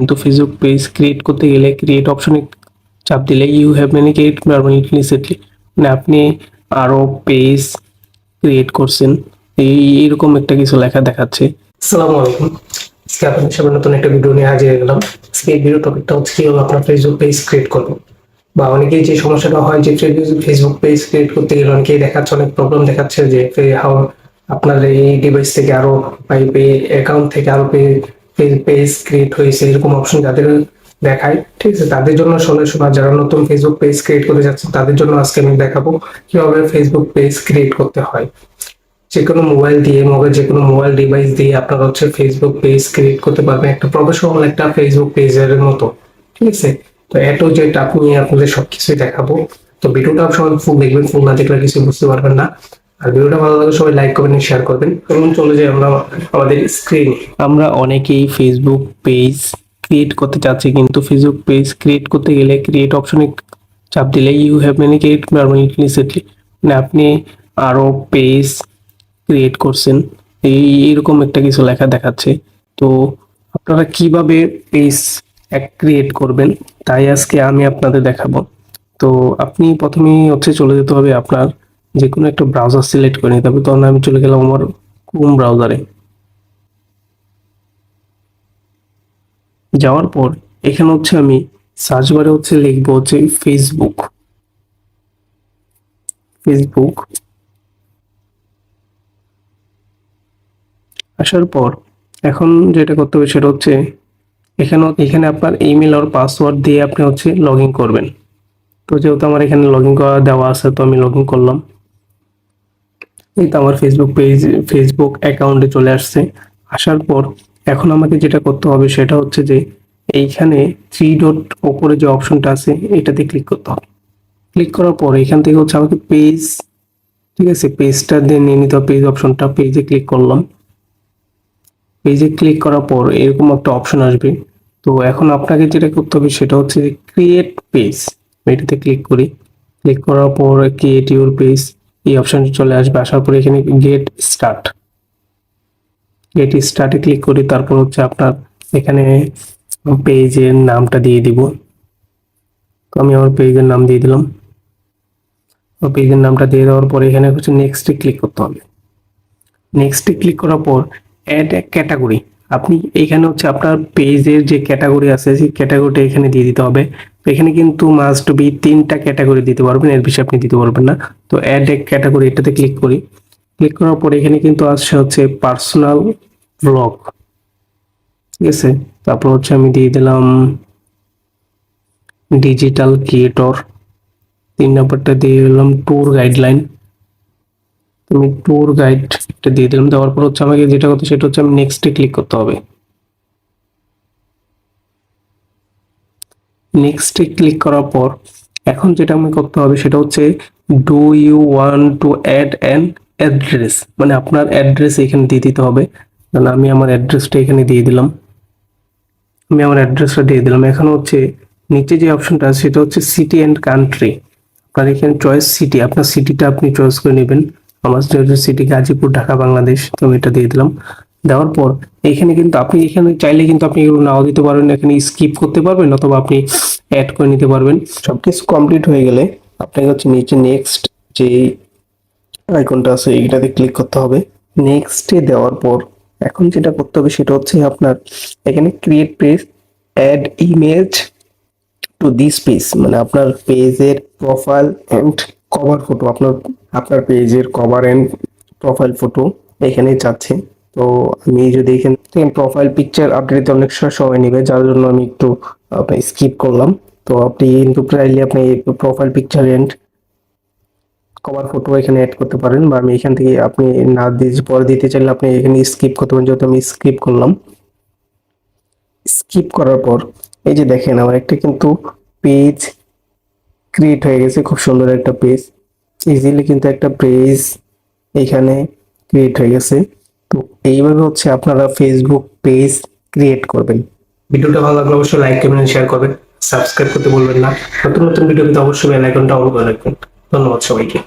কিন্তু Facebook page create করতে গেলে ক্রিয়েট অপশনে চাপ দিলে you have many create permanently recently, মানে আপনি আরো পেজ ক্রিয়েট করছেন এইরকম একটা কিছু লেখা দেখাচ্ছে। আসসালামু আলাইকুম, আজকে আপনাদের সামনে নতুন একটা ভিডিও নিয়ে হাজির হলাম। আজকে এই ভিডিও টপিকটা হচ্ছে কিভাবে আপনার ফেসবুক পেজ ক্রিয়েট করবেন, বা অনেকেই যে সমস্যাটা হয় যে ফেসবুক পেজ ক্রিয়েট করতে গেলে অনেকেই দেখাচ্ছে, অনেক প্রবলেম দেখাচ্ছে যে হাউ আপনার এই ডিভাইস থেকে আরো অ্যাকাউন্ট থেকে আরো পেজ ক্রিয়েট হয়েছে এরকম অপশন যাদের দেখায়, ঠিক আছে, তাদের জন্য সলিউশন। আর যারা নতুন ফেসবুক পেজ ক্রিয়েট করতে যাচ্ছে তাদের জন্য আজকে আমি দেখাবো কিভাবে ফেসবুক পেজ ক্রিয়েট করতে হয়। যে কোনো মোবাইল দিয়ে যে কোনো মোবাইল ডিভাইস দিয়ে আপনারা হচ্ছে ফেসবুক পেজ ক্রিয়েট করতে পারবেন, একটা প্রফেশনাল একটা ফেসবুক পেজের মতো, ঠিক আছে। তো এটো যেটা আপনি আপনাদের সবকিছুই দেখাবো। তো ভিডিওটা সবাই ফুল দেখবেন, ফুল না দেখলে কিছু বুঝতে পারবেন না। আর ভিডিওটা ভালো লাগলে সবাই লাইক করবেন, শেয়ার করবেন। এবং চলে যাই আমরা আমাদের স্ক্রিনে। আমরা অনেকেই ফেসবুক পেজ ক্রিয়েট করতে চাচ্ছি, কিন্তু ফেসবুক পেজ ক্রিয়েট করতে গেলে ক্রিয়েট অপশনে চাপ দিলে you have many create permanently recently, মানে আপনি আরো পেজ ক্রিয়েট করছেন এইরকম একটা কিছু লেখা দেখাচ্ছে। তো আপনারা কিভাবে পেজ ক্রিয়েট করবেন তাই আজকে আমি আপনাদের দেখাবো। তো আপনি প্রথমেই হচ্ছে চলে যেতে হবে আপনার যে কোনো একটা ব্রাউজার সিলেক্ট করে নিতে হবে। তখন আমি চলে গেলাম আমার ক্রোম ব্রাউজারে। যাওয়ার পর এখানে হচ্ছে আমি সার্চ বারে হচ্ছে লিখবো হচ্ছে ফেসবুক। আসার পর এখন যেটা করতে হবে সেটা হচ্ছে এখানে আপনার ইমেল আর পাসওয়ার্ড দিয়ে আপনি হচ্ছে লগ ইন করবেন। তো যেহেতু আমার এখানে লগ ইন করা দেওয়া আছে তো আমি লগ ইন করলাম। এই তো আমার ফেসবুক অ্যাকাউন্টে চলে আসছে। আসার পর এখন আমাকে যেটা করতে হবে সেটা হচ্ছে যে এইখানে থ্রি ডট ওপরে যে অপশনটা আছে এটাতে ক্লিক করতে হবে। ক্লিক করার পর এখান থেকে হচ্ছে আমাকে পেজ, ঠিক আছে, পেজটা দিয়ে নিয়ে নিতে হবে। পেজ অপশনটা, পেজে ক্লিক করলাম। পেজে ক্লিক করার পর এরকম একটা অপশন আসবে। তো এখন আপনাকে যেটা করতে হবে সেটা হচ্ছে ক্রিয়েট পেজ। এটাতে ক্লিক করি। ক্লিক করার পর ক্রিয়েট ইউর পেজ এই অপশনটি চলে আসবে। আসার পর এখানে গেট স্টার্টে ক্লিক করি। তারপর হচ্ছে আপনার এখানে পেজের নামটা দিয়ে দিব। তো আমি আমার পেজের নাম দিয়ে দিলাম। পেজের নামটা দিয়ে দেওয়ার পর এখানে হচ্ছে নেক্সটে ক্লিক করতে হবে। নেক্সটে ক্লিক করার পর অ্যাড এ ক্যাটাগরি, আপনি এখানে হচ্ছে আপনার পেজের যে ক্যাটাগরি আছে সেই ক্যাটাগরিটা এখানে দিয়ে দিতে হবে। তো এখানে কিন্তু মাস্ট বি 3টা ক্যাটাগরি দিতে পারবেন, এর বেশি আপনি দিতে পারবেন না। তো অ্যাড এ ক্যাটাগরি এটাতে ক্লিক করি। ক্লিক করার পর এখানে কিন্তু আসছে হচ্ছে পার্সোনাল ব্লগ, ঠিক আছে। তারপর হচ্ছে আমি দিয়ে দিলাম ডিজিটাল ক্রিয়েটর। 3 নম্বরটা দিয়ে দিলাম ট্যুর গাইডলাইন। আমি ট্যুর গাইডটা দিয়ে দিলাম। দেওয়ার পর হচ্ছে আমাকে যেটা করতে সেটা হচ্ছে আমি নেক্সটে ক্লিক করতে হবে। নেক্সটে ক্লিক করার পর এখন যেটা আমি করতে হবে সেটা হচ্ছে do you want to add an address, মানে আপনার অ্যাড্রেস এখানে দিয়ে দিতে হবে। তাহলে আমি আমার অ্যাড্রেসটা এখানে দিয়ে দিলাম। এখন হচ্ছে নিচে যে অপশনটা আছে সেটা হচ্ছে সিটি অ্যান্ড কান্ট্রি। আপনার এখানে চয়েস সিটি, আপনার সিটিটা আপনি চয়েস করে নেবেন। আমার সিটি গাজীপুর, ঢাকা, বাংলাদেশ। তো আমি এটা দিয়ে দিলাম। দেওয়ার পর এখানে কিন্তু আপনি এখানে চাইলে কিন্তু আপনি এগুলো নাও দিতে পারবেন, এখানে স্কিপ করতে পারবেন অথবা আপনি অ্যাড করে নিতে পারবেন। সবকিছু কমপ্লিট হয়ে গেলে আপনাকে হচ্ছে নিচে নেক্সট যে আইকনটা আছে এইটাতে ক্লিক করতে হবে। নেক্সটে দেওয়ার পর এখন যেটা করতে হবে সেটা হচ্ছে আপনার এখানে create page, add image to this page, মানে আপনার পেজের প্রোফাইল এন্ড কভার ফটো, আপনার পেজের কভার এন্ড প্রোফাইল ফটো এখানেই চাচ্ছে। তো আমি যদি এখান থেকে প্রোফাইল পিকচার আপডেট দিতে অনেক সময় নেবে, যার জন্য আমি একটু স্কিপ করলাম। তো আপনি কিন্তু চাইলে আপনি profile picture and cover photo এখানে অ্যাড করতে পারেন, বা আমি এখান থেকে আপনি না দিয়ে পরে দিতে চাইলে আপনি এখানে স্কিপ করতে পারেন, যেহেতু আমি স্কিপ করলাম। স্কিপ করার পর এই যে দেখেন আমার একটা কিন্তু পেজ ক্রিয়েট হয়ে গেছে, খুব সুন্দর একটা পেজ। ইজিলি কিন্তু একটা পেজ এখানে ক্রিয়েট হয়ে গেছে। তো এইভাবে হচ্ছে আপনারা ফেসবুক পেজ ক্রিয়েট করবেন। ভিডিওটা ভালো লাগলে অবশ্যই লাইক করবেন, শেয়ার করবেন, সাবস্ক্রাইব করতে ভুলবেন না। নতুন নতুন ভিডিও কিন্তু অবশ্যই বেল আইকনটা অন করে রাখবেন। ধন্যবাদ সবাইকে।